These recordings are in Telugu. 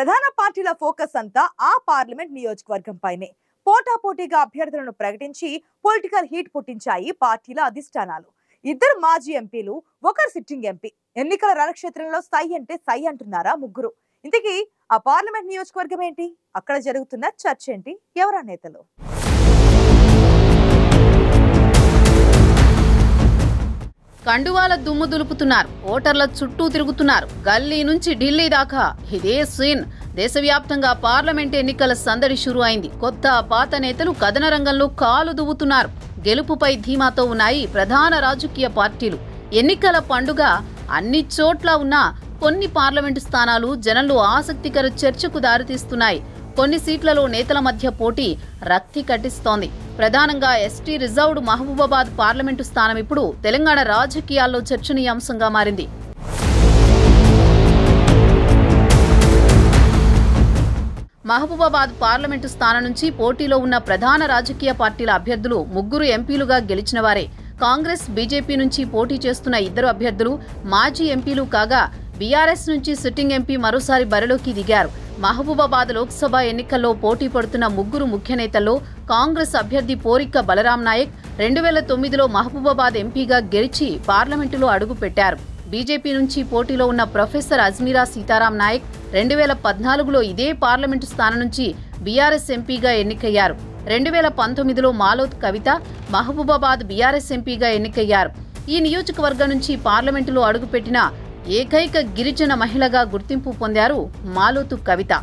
ప్రధాన పార్టీల ఫోకస్ అంతా ఆ పార్లమెంట్ నియోజకవర్గం పైనే. పోటాపోటీగా అభ్యర్థులను ప్రకటించి పొలిటికల్ హీట్ పుట్టించాయి పార్టీల అధిష్టానాలు. ఇద్దరు మాజీ ఎంపీలు, ఒకరు సిట్టింగ్ ఎంపీ. ఎన్నికల రణక్షేత్రంలో సై అంటే సై అంటున్నారా ముగ్గురు. ఇంతకీ ఆ పార్లమెంట్ నియోజకవర్గం ఏంటి? అక్కడ జరుగుతున్న చర్చ ఏంటి? ఎవరా నేతలు? కండువాల దుమ్ము దులుపుతున్నారు, ఓటర్ల చుట్టూ తిరుగుతున్నారు. గల్లీ నుంచి ఢిల్లీ దాకా ఇదే సీన్. దేశవ్యాప్తంగా పార్లమెంట్ ఎన్నికల సందడి షురు అయింది. కొత్త పాత నేతలు కథన రంగంలో కాలు దువ్వుతున్నారు. గెలుపుపై ధీమాతో ఉన్నాయి ప్రధాన రాజకీయ పార్టీలు. ఎన్నికల పండుగ అన్ని చోట్ల ఉన్నా కొన్ని పార్లమెంటు స్థానాలు జనంలో ఆసక్తికర చర్చకు దారితీస్తున్నాయి. కొన్ని సీట్లలో నేతల మధ్య పోటీ రక్తి కట్టిస్తోంది. ప్రధానంగా ఎస్టీ రిజర్వ్డ్ మహబూబాబాద్ పార్లమెంటు స్థానం ఇప్పుడు తెలంగాణ రాజకీయాల్లో చర్చనీయాంశంగా మారింది. మహబూబాబాద్ పార్లమెంటు స్థానం నుంచి పోటీలో ఉన్న ప్రధాన రాజకీయ పార్టీల అభ్యర్థులు ముగ్గురు ఎంపీలుగా గెలిచిన వారే. కాంగ్రెస్, బీజేపీ నుంచి పోటీ చేస్తున్న ఇద్దరు అభ్యర్థులు మాజీ ఎంపీలు కాగా, బీఆర్ఎస్ నుంచి సిట్టింగ్ ఎంపీ మరోసారి బరిలోకి దిగారు. మహబూబాబాద్ లోక్సభ ఎన్నికల్లో పోటీ పడుతున్న ముగ్గురు ముఖ్య నేతల్లో కాంగ్రెస్ అభ్యర్థి పోరిక్క బలరాం నాయక్ 2009లో మహబూబాబాద్ ఎంపీగా గెలిచి పార్లమెంటులో అడుగుపెట్టారు. బీజేపీ నుంచి పోటీలో ఉన్న ప్రొఫెసర్ అజ్మీరా సీతారాం నాయక్ 2014లో ఇదే పార్లమెంటు స్థానం నుంచి బీఆర్ఎస్ ఎంపీగా ఎన్నికయ్యారు. 2019లో మాలోత్ కవిత మహబూబాబాద్ బీఆర్ఎస్ ఎంపీగా ఎన్నికయ్యారు. ఈ నియోజకవర్గం నుంచి పార్లమెంటులో అడుగుపెట్టిన ఏకైక గిరిజన మహిళగా గుర్తింపు పొందారు మాలోతు కవిత.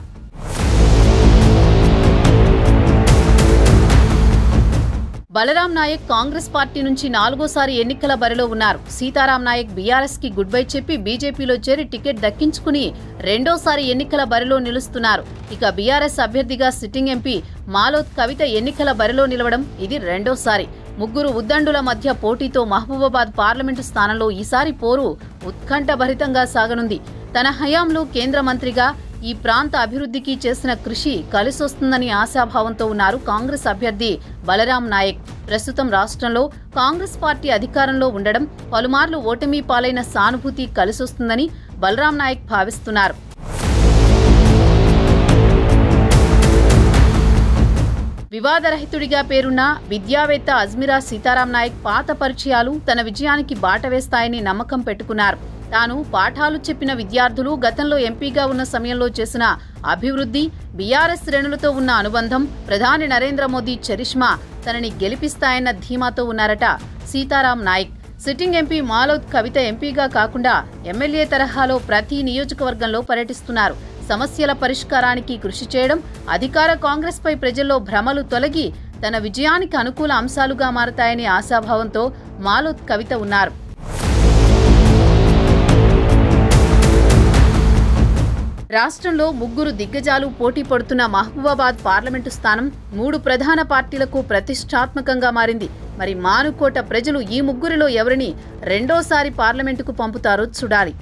బలరాం నాయక్ కాంగ్రెస్ పార్టీ నుంచి 4వ ఎన్నికల బరిలో ఉన్నారు. సీతారాం నాయక్ బీఆర్ఎస్ కి గుడ్ బై చెప్పి బీజేపీలో చేరి టికెట్ దక్కించుకుని 2వ ఎన్నికల బరిలో నిలుస్తున్నారు. ఇక బీఆర్ఎస్ అభ్యర్థిగా సిట్టింగ్ ఎంపీ మాలోత్ కవిత ఎన్నికల బరిలో నిలవడం ఇది 2వసారి. ముగ్గురు ఉద్దండుల మధ్య పోటీతో మహబూబాబాద్ పార్లమెంటు స్థానంలో ఈసారి పోరు ఉత్కంఠభరితంగా సాగనుంది. తన హయాంలో కేంద్ర మంత్రిగా ఈ ప్రాంత అభివృద్ధికి చేసిన కృషి కలిసొస్తుందని ఆశాభావంతో ఉన్నారు కాంగ్రెస్ అభ్యర్థి బలరాం నాయక్. ప్రస్తుతం రాష్ట్రంలో కాంగ్రెస్ పార్టీ అధికారంలో ఉండడం, పలుమార్లు ఓటమి పాలైన సానుభూతి కలిసొస్తుందని బలరాం నాయక్ భావిస్తున్నారు. వివాదరహితుడిగా పేరున్న విద్యావేత్త అజ్మీరా సీతారాం నాయక్ పాత పరిచయాలు తన విజయానికి బాట వేస్తాయని నమ్మకం పెట్టుకున్నారు. తాను పాఠాలు చెప్పిన విద్యార్థులు, గతంలో ఎంపీగా ఉన్న సమయంలో చేసిన అభివృద్ధి, బీఆర్ఎస్ శ్రేణులతో ఉన్న అనుబంధం, ప్రధాని నరేంద్ర మోదీ చరిష్మా తనని గెలిపిస్తాయన్న ధీమాతో ఉన్నారట సీతారాం నాయక్. సిట్టింగ్ ఎంపీ మాలోత్ కవిత ఎంపీగా కాకుండా ఎమ్మెల్యే తరహాలో ప్రతి నియోజకవర్గంలో పర్యటిస్తున్నారు. సమస్యల పరిష్కారానికి కృషి చేయడం, అధికార కాంగ్రెస్ పై ప్రజల్లో భ్రమలు తొలగి తన విజయానికి అనుకూల అంశాలుగా మారతాయని ఆశాభావంతో మాలోత్ కవిత ఉన్నారు. రాష్ట్రంలో ముగ్గురు దిగ్గజాలు పోటీ పడుతున్న మహబూబాబాద్ పార్లమెంటు స్థానం 3 ప్రధాన పార్టీలకు ప్రతిష్టాత్మకంగా మారింది. మరి మానుకోట ప్రజలు ఈ ముగ్గురిలో ఎవరిని 2వసారి పార్లమెంటుకు పంపుతారో చూడాలి.